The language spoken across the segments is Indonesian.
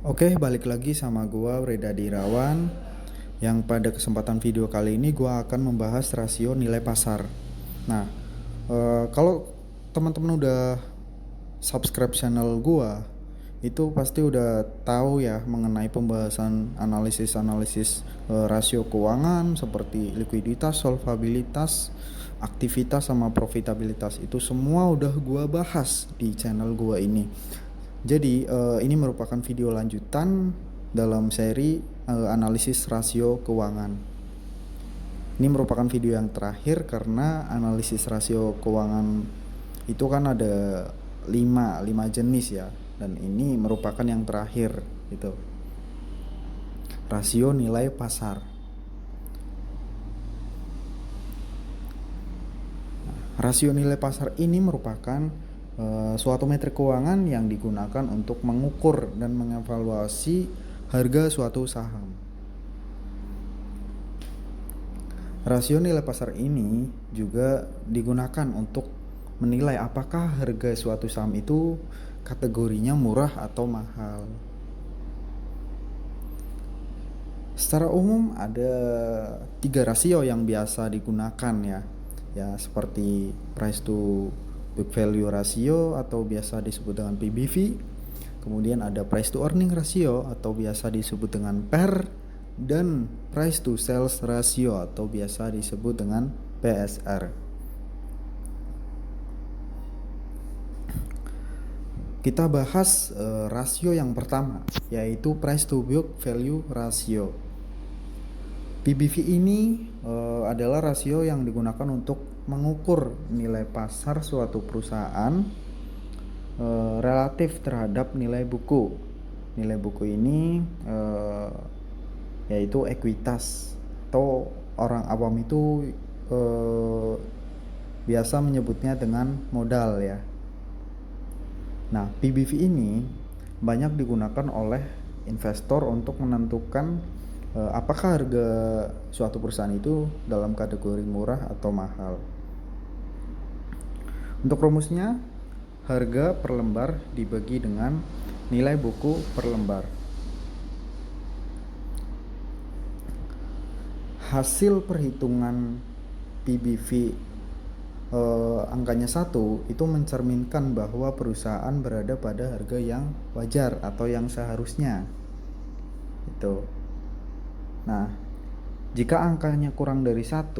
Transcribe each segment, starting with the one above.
Oke, balik lagi sama gua Reda Dirawan yang pada kesempatan video kali ini gua akan membahas rasio nilai pasar. Nah, kalau teman-teman udah subscribe channel gua, itu pasti udah tahu ya mengenai pembahasan analisis-analisis rasio keuangan seperti likuiditas, solvabilitas, aktivitas sama profitabilitas. Itu semua udah gua bahas di channel gua ini. Jadi ini merupakan video lanjutan dalam seri analisis rasio keuangan. Ini merupakan video yang terakhir karena analisis rasio keuangan itu kan ada 5 jenis ya, dan ini merupakan yang terakhir gitu. Rasio nilai pasar. Rasio nilai pasar ini merupakan suatu metrik keuangan yang digunakan untuk mengukur dan mengevaluasi harga suatu saham. Rasio nilai pasar ini juga digunakan untuk menilai apakah harga suatu saham itu kategorinya murah atau mahal. Secara umum ada 3 rasio yang biasa digunakan ya seperti price to book value ratio atau biasa disebut dengan PBV. Kemudian ada price to earning ratio atau biasa disebut dengan PER, dan price to sales ratio atau biasa disebut dengan PSR. Kita bahas rasio yang pertama, yaitu price to book value ratio. PBV ini adalah rasio yang digunakan untuk mengukur nilai pasar suatu perusahaan relatif terhadap nilai buku. Nilai buku ini yaitu ekuitas, atau orang awam itu biasa menyebutnya dengan modal ya. Nah, PBV ini banyak digunakan oleh investor untuk menentukan apakah harga suatu perusahaan itu dalam kategori murah atau mahal. Untuk rumusnya, harga per lembar dibagi dengan nilai buku per lembar. Hasil perhitungan PBV angkanya 1 itu mencerminkan bahwa perusahaan berada pada harga yang wajar atau yang seharusnya. Itu. Nah, jika angkanya kurang dari 1,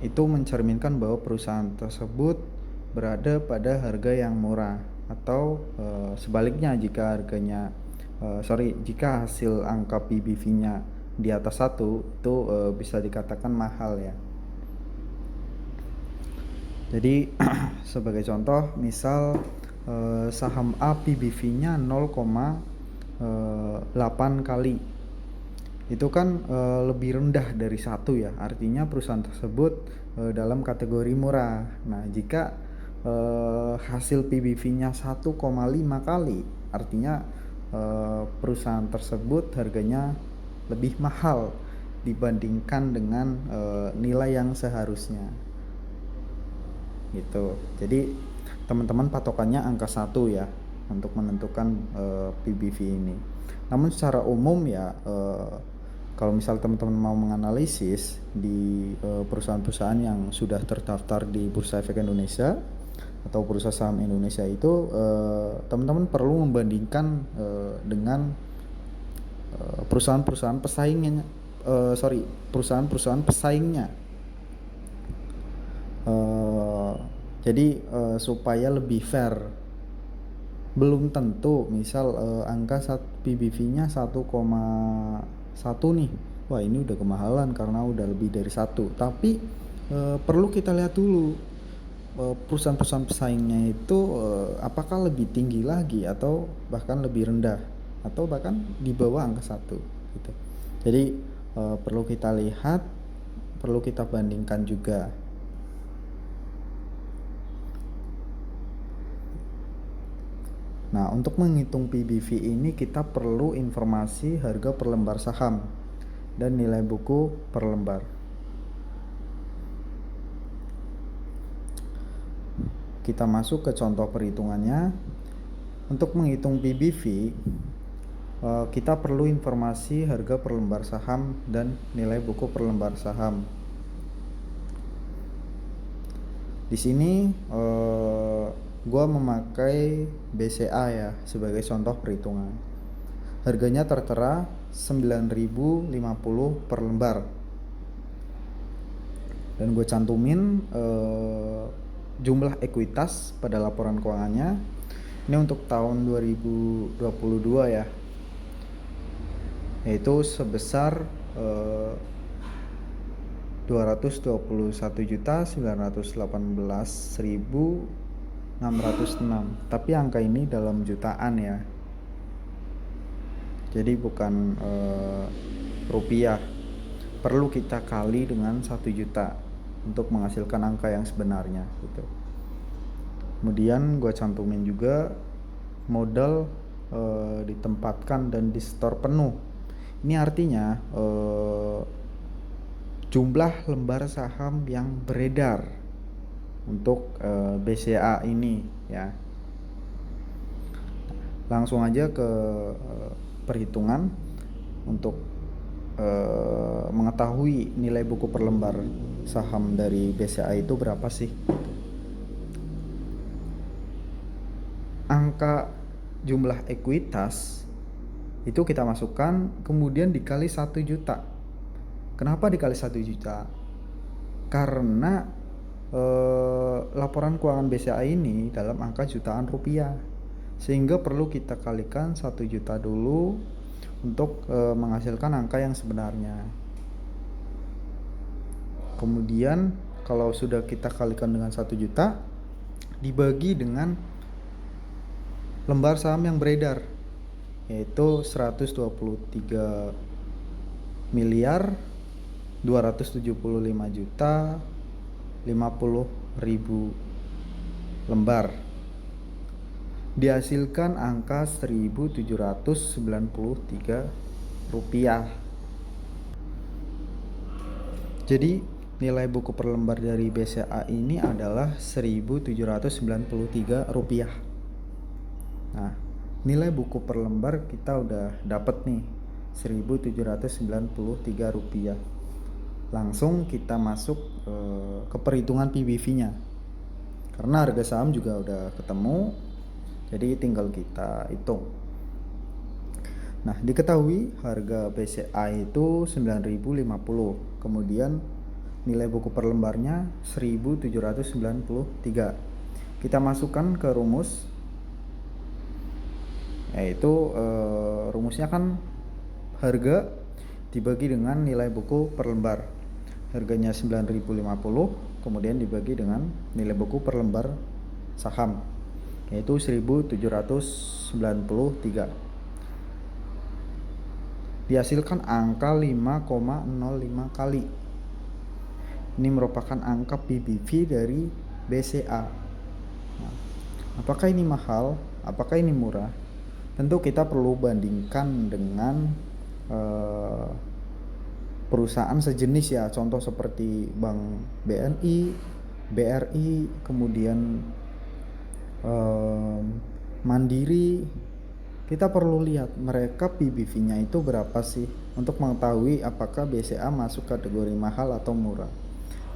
itu mencerminkan bahwa perusahaan tersebut berada pada harga yang murah, atau sebaliknya jika jika hasil angka PBV-nya di atas 1 itu bisa dikatakan mahal ya. Jadi sebagai contoh, misal saham A PBV-nya 0,8 kali. Itu kan lebih rendah dari 1 ya. Artinya perusahaan tersebut dalam kategori murah. Nah, jika hasil PBV-nya 1,5 kali, artinya perusahaan tersebut harganya lebih mahal dibandingkan dengan nilai yang seharusnya. Gitu. Jadi teman-teman patokannya angka 1 ya untuk menentukan PBV ini. Namun secara umum ya, kalau misal teman-teman mau menganalisis di perusahaan-perusahaan yang sudah terdaftar di Bursa Efek Indonesia atau Bursa Saham Indonesia itu, teman-teman perlu membandingkan dengan perusahaan-perusahaan pesaingnya. Jadi supaya lebih fair. Belum tentu misal angka PBV-nya 1,1 nih, wah ini udah kemahalan karena udah lebih dari 1. Tapi perlu kita lihat dulu perusahaan-perusahaan pesaingnya itu apakah lebih tinggi lagi atau bahkan lebih rendah atau bahkan di bawah angka 1 gitu. Jadi perlu kita lihat, perlu kita bandingkan juga. Nah, untuk menghitung PBV ini kita perlu informasi harga per lembar saham dan nilai buku per lembar. Kita masuk ke contoh perhitungannya. Untuk menghitung PBV, kita perlu informasi harga per lembar saham dan nilai buku per lembar saham. Di sini gua memakai BCA ya sebagai contoh perhitungan. Harganya tertera 9.050 per lembar. Dan gue cantumin jumlah ekuitas pada laporan keuangannya. Ini untuk tahun 2022 ya. Yaitu sebesar 221.918.606. Tapi angka ini dalam jutaan ya. Jadi bukan rupiah. Perlu kita kali dengan 1 juta untuk menghasilkan angka yang sebenarnya gitu. Kemudian gue cantumin juga modal ditempatkan dan di store penuh. Ini artinya jumlah lembar saham yang beredar untuk BCA ini ya. Langsung aja ke perhitungan untuk mengetahui nilai buku per lembar saham dari BCA itu berapa sih. Angka jumlah ekuitas itu kita masukkan kemudian dikali 1 juta. Kenapa dikali 1 juta? Karena laporan keuangan BCA ini dalam angka jutaan rupiah, sehingga perlu kita kalikan 1 juta dulu untuk menghasilkan angka yang sebenarnya. Kemudian kalau sudah kita kalikan dengan 1 juta dibagi dengan lembar saham yang beredar, yaitu 123 miliar 275 juta 50 ribu lembar, dihasilkan angka 1.793 rupiah. Jadi nilai buku per lembar dari BCA ini adalah 1.793 rupiah. Nah, nilai buku per lembar kita udah dapet nih 1.793 rupiah. Langsung kita masuk ke perhitungan PBV-nya. Karena harga saham juga udah ketemu, jadi tinggal kita hitung. Nah, diketahui harga BCA itu 9.050. Kemudian nilai buku per lembarnya 1.793. Kita masukkan ke rumus, yaitu rumusnya kan harga dibagi dengan nilai buku per lembar. Harganya 9.050 kemudian dibagi dengan nilai buku per lembar saham, yaitu 1.793. Dihasilkan angka 5,05 kali. Ini merupakan angka PBV dari BCA. Nah, apakah ini mahal? Apakah ini murah? Tentu kita perlu bandingkan dengan perusahaan sejenis ya. Contoh seperti Bank BNI, BRI, kemudian Mandiri. Kita perlu lihat mereka PBV-nya itu berapa sih untuk mengetahui apakah BCA masuk kategori mahal atau murah.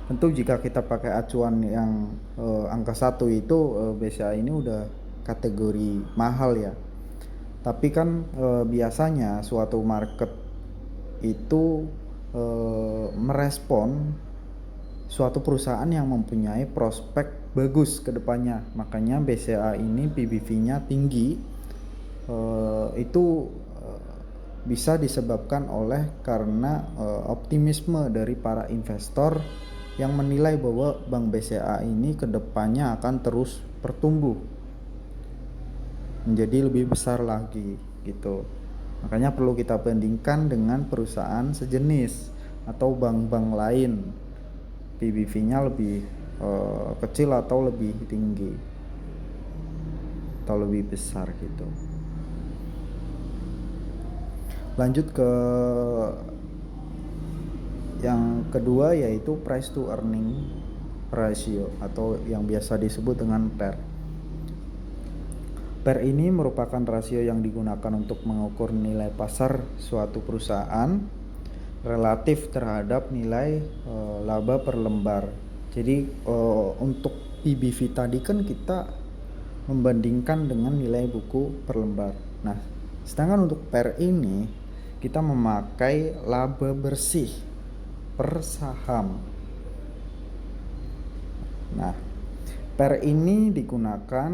Tentu jika kita pakai acuan yang angka 1 itu BCA ini udah kategori mahal ya. Tapi kan biasanya suatu market itu merespon suatu perusahaan yang mempunyai prospek bagus ke depannya. Makanya BCA ini PBV-nya tinggi. Itu bisa disebabkan oleh karena optimisme dari para investor yang menilai bahwa Bank BCA ini kedepannya akan terus bertumbuh menjadi lebih besar lagi gitu. Makanya perlu kita bandingkan dengan perusahaan sejenis atau bank-bank lain, PBV-nya lebih kecil atau lebih tinggi atau lebih besar gitu. Lanjut ke yang kedua, yaitu price to earning ratio atau yang biasa disebut dengan PER. PER ini merupakan rasio yang digunakan untuk mengukur nilai pasar suatu perusahaan relatif terhadap nilai laba per lembar. Jadi untuk PBV tadi kan kita membandingkan dengan nilai buku per lembar. Nah, sedangkan untuk PER ini kita memakai laba bersih per saham. Nah, PER ini digunakan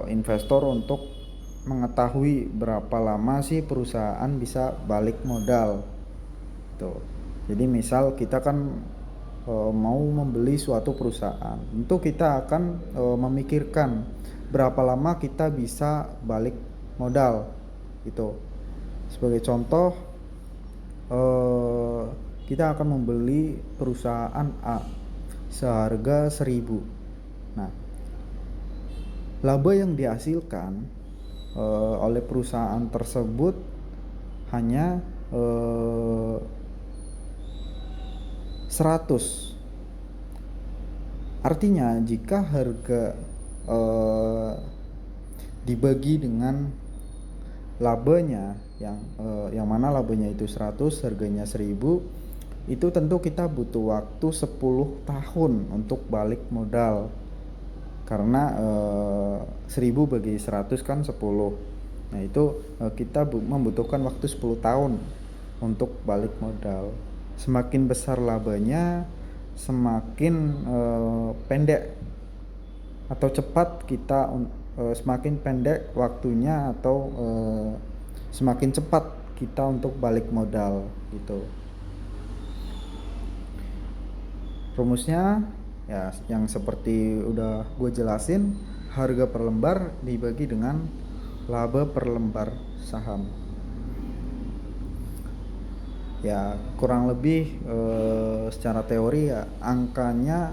investor untuk mengetahui berapa lama sih perusahaan bisa balik modal. Tuh. Jadi misal kita kan mau membeli suatu perusahaan, tentu kita akan memikirkan berapa lama kita bisa balik modal gitu. Sebagai contoh, kita akan membeli perusahaan A seharga 1.000. Nah, laba yang dihasilkan oleh perusahaan tersebut hanya 100. Artinya jika harga dibagi dengan labanya yang mana labanya itu 100, harganya 1.000, itu tentu kita butuh waktu 10 tahun untuk balik modal. Karena 1.000 bagi 100 kan 10. Nah, itu kita membutuhkan waktu 10 tahun untuk balik modal. Semakin besar labanya, semakin pendek atau cepat kita semakin pendek waktunya atau semakin cepat kita untuk balik modal gitu. Rumusnya ya yang seperti udah gue jelasin, harga per lembar dibagi dengan laba per lembar saham. Ya kurang lebih secara teori ya angkanya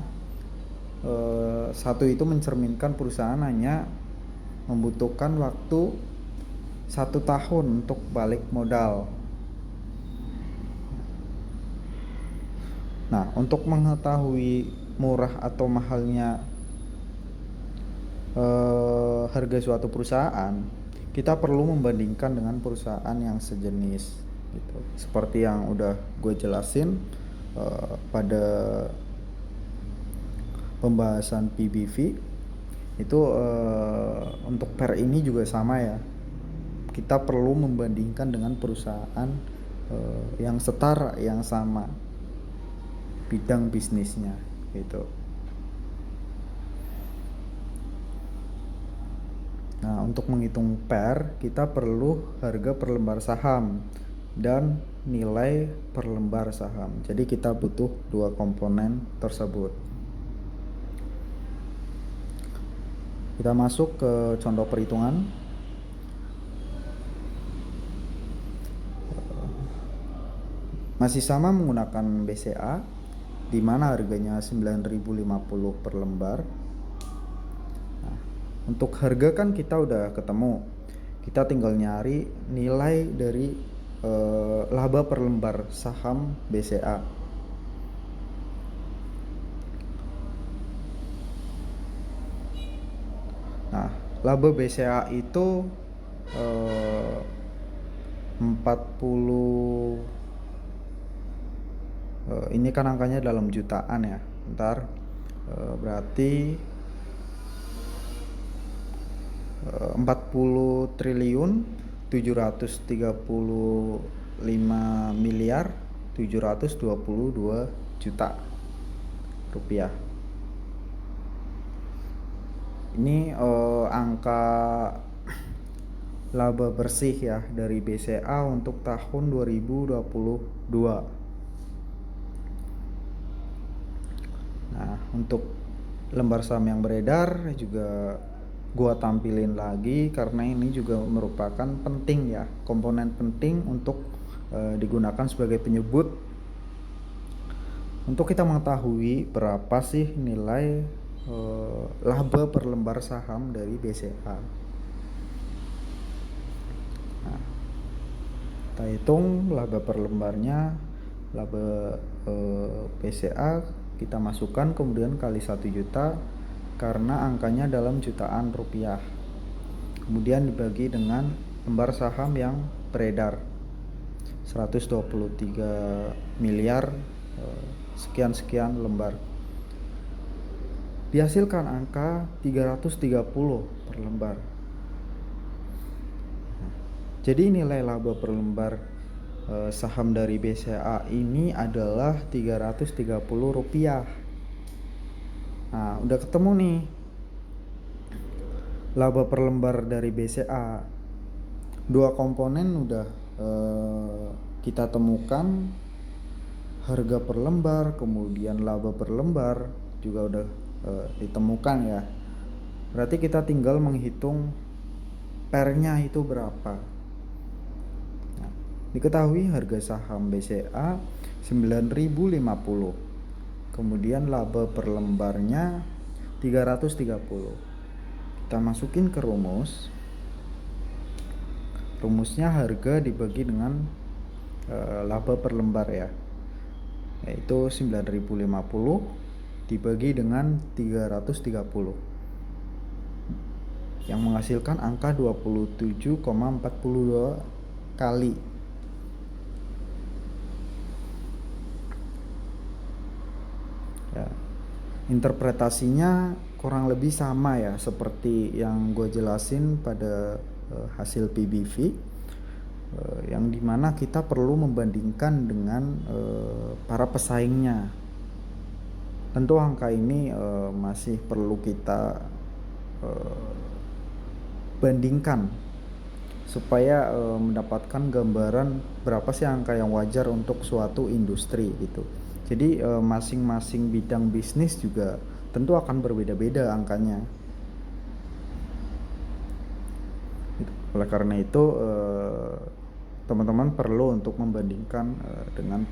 satu itu mencerminkan perusahaan hanya membutuhkan waktu 1 tahun untuk balik modal. Nah, untuk mengetahui murah atau mahalnya harga suatu perusahaan, kita perlu membandingkan dengan perusahaan yang sejenis gitu. Seperti yang udah gue jelasin pada pembahasan PBV itu, untuk PER ini juga sama ya. Kita perlu membandingkan dengan perusahaan yang setara, yang sama bidang bisnisnya gitu. Nah, untuk menghitung PER kita perlu harga per lembar saham dan nilai per lembar saham. Jadi kita butuh 2 komponen tersebut. Kita masuk ke contoh perhitungan. Masih sama menggunakan BCA, di mana harganya 9.050 per lembar. Nah, untuk harga kan kita udah ketemu. Kita tinggal nyari nilai dari laba per lembar saham BCA. Nah, laba BCA itu 40, ini kan angkanya dalam jutaan ya. Ntar berarti 40 triliun 735 miliar 722 juta rupiah. Ini angka laba bersih ya dari BCA untuk tahun 2022. Nah, untuk lembar saham yang beredar juga gua tampilin lagi karena ini juga merupakan penting ya, komponen penting untuk digunakan sebagai penyebut untuk kita mengetahui berapa sih nilai laba per lembar saham dari BCA. Nah, kita hitung laba per lembarnya, laba BCA kita masukkan kemudian kali 1 juta karena angkanya dalam jutaan rupiah. Kemudian dibagi dengan lembar saham yang beredar 123 miliar sekian-sekian lembar. Dihasilkan angka 330 per lembar. Jadi nilai laba per lembar saham dari BCA ini adalah Rp330. Nah, udah ketemu nih laba per lembar dari BCA. Dua komponen udah kita temukan, harga per lembar, kemudian laba per lembar juga udah ditemukan ya. Berarti kita tinggal menghitung pernya itu berapa. Nah, diketahui harga saham BCA 9.050. Kemudian laba per lembarnya 330. Kita masukin ke rumus. Rumusnya harga dibagi dengan laba per lembar ya, yaitu 9.050 dibagi dengan 330 yang menghasilkan angka 27,42 kali. Ya, interpretasinya kurang lebih sama ya seperti yang gue jelasin pada hasil PBV, yang dimana kita perlu membandingkan dengan para pesaingnya. Tentu angka ini masih perlu kita bandingkan supaya mendapatkan gambaran berapa sih angka yang wajar untuk suatu industri gitu. Jadi masing-masing bidang bisnis juga tentu akan berbeda-beda angkanya. Oleh karena itu teman-teman perlu untuk membandingkan dengan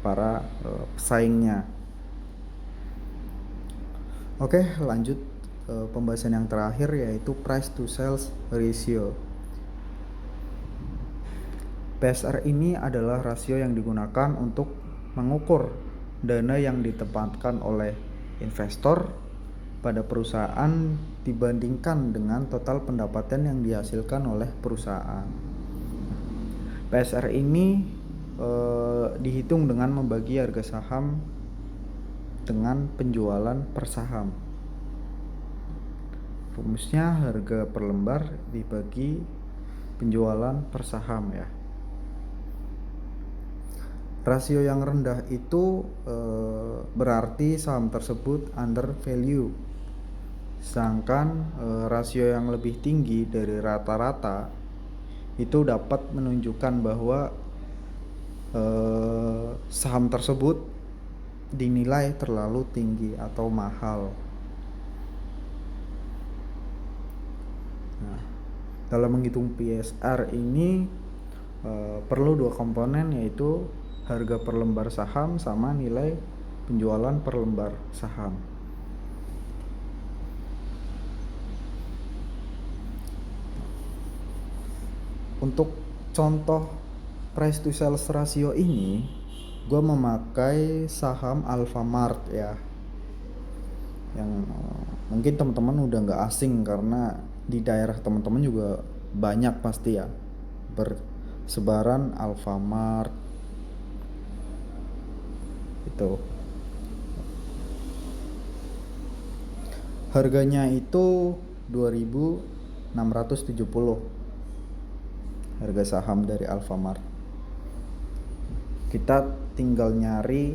para pesaingnya. Oke, lanjut pembahasan yang terakhir, yaitu price to sales ratio. PSR ini adalah rasio yang digunakan untuk mengukur dana yang ditempatkan oleh investor pada perusahaan dibandingkan dengan total pendapatan yang dihasilkan oleh perusahaan. PSR ini dihitung dengan membagi harga saham dengan penjualan per saham. Rumusnya harga per lembar dibagi penjualan per saham ya. Rasio yang rendah itu berarti saham tersebut under value. Sedangkan rasio yang lebih tinggi dari rata-rata itu dapat menunjukkan bahwa saham tersebut dinilai terlalu tinggi atau mahal. Nah, dalam menghitung PSR ini perlu dua komponen, yaitu harga per lembar saham sama nilai penjualan per lembar saham. Untuk contoh price to sales ratio ini, gue memakai saham Alfamart ya, yang mungkin teman-teman udah nggak asing karena di daerah teman-teman juga banyak pasti ya bersebaran Alfamart itu. Harganya itu 2.670 harga saham dari Alfamart. Kita tinggal nyari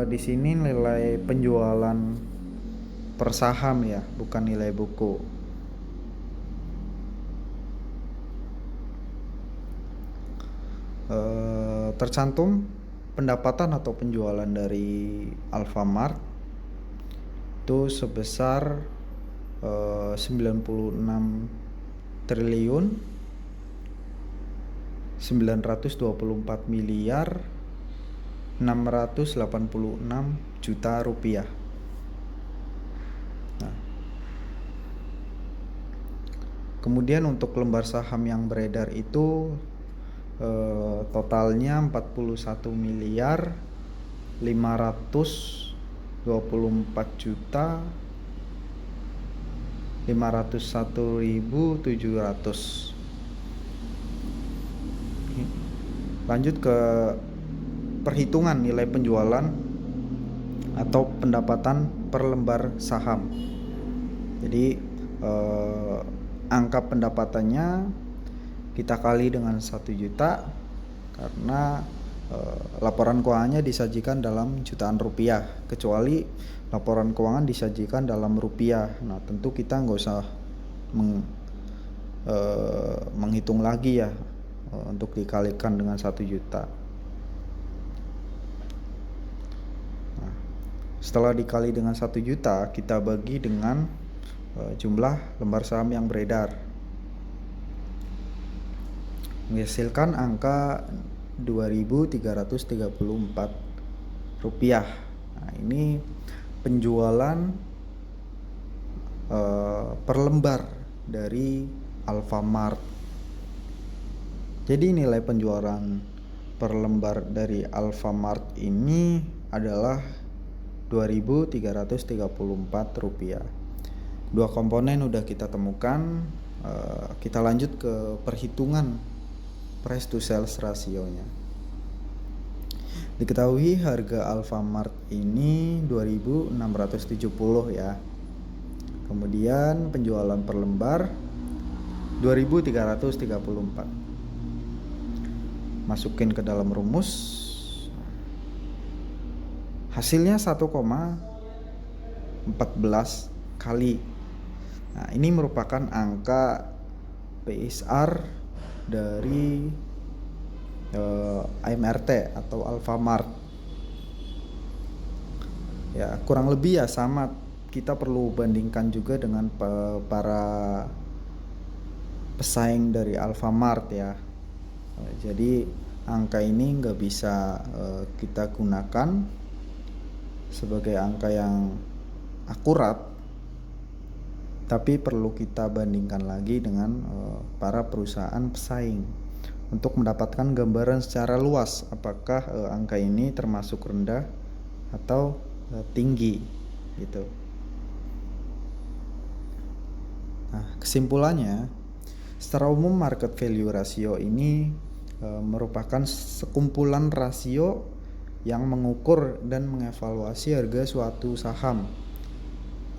di sini nilai penjualan per saham ya, bukan nilai buku. Tercantum pendapatan atau penjualan dari Alfamart itu sebesar 96 triliun 924 miliar 686 juta rupiah. Nah, kemudian untuk lembar saham yang beredar itu totalnya 41 miliar 524.501.700. Lanjut ke perhitungan nilai penjualan atau pendapatan per lembar saham. Jadi angka pendapatannya kita kali dengan 1 juta karena laporan keuangannya disajikan dalam jutaan rupiah, kecuali laporan keuangan disajikan dalam rupiah. Nah, tentu kita nggak usah menghitung lagi ya untuk dikalikan dengan 1 juta. Nah, setelah dikali dengan 1 juta, kita bagi dengan jumlah lembar saham yang beredar, menghasilkan angka 2.334 rupiah. Nah, ini penjualan per lembar dari Alfamart. Jadi nilai penjualan per lembar dari Alfamart ini adalah 2.334 rupiah. Dua komponen udah kita temukan. Kita lanjut ke perhitungan price to sales rasionya. Diketahui harga Alfamart ini 2.670 ya. Kemudian penjualan per lembar 2.334. Masukin ke dalam rumus, hasilnya 1,14 kali. Nah, ini merupakan angka PSR dari AMRT atau Alfamart. Ya, kurang lebih ya sama. Kita perlu bandingkan juga dengan para pesaing dari Alfamart ya. Jadi angka ini nggak bisa kita gunakan sebagai angka yang akurat, tapi perlu kita bandingkan lagi dengan para perusahaan pesaing untuk mendapatkan gambaran secara luas apakah angka ini termasuk rendah atau tinggi gitu. Nah, kesimpulannya, secara umum market value ratio ini merupakan sekumpulan rasio yang mengukur dan mengevaluasi harga suatu saham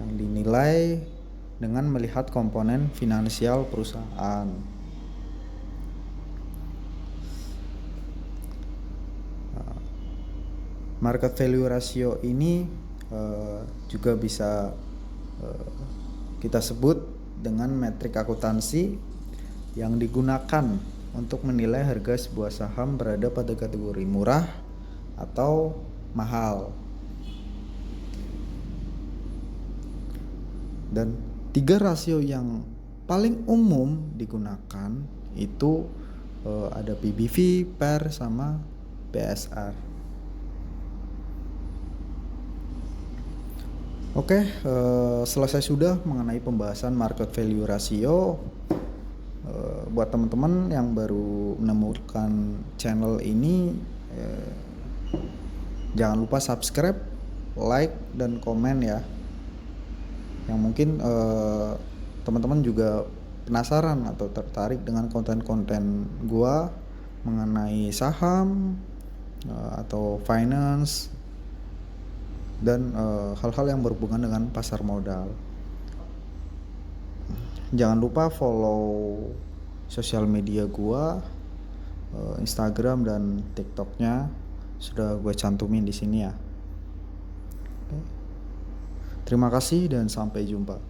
yang dinilai dengan melihat komponen finansial perusahaan. Market value ratio ini juga bisa kita sebut dengan metrik akuntansi yang digunakan untuk menilai harga sebuah saham berada pada kategori murah atau mahal. Dan 3 rasio yang paling umum digunakan itu ada PBV, PER, sama PSR. Oke, selesai sudah mengenai pembahasan market value ratio. Buat teman-teman yang baru menemukan channel ini, jangan lupa subscribe, like, dan komen ya. Yang mungkin teman-teman juga penasaran atau tertarik dengan konten-konten gua mengenai saham atau finance dan hal-hal yang berhubungan dengan pasar modal. Jangan lupa follow sosial media gua, Instagram dan TikToknya sudah gue cantumin di sini ya. Terima kasih dan sampai jumpa.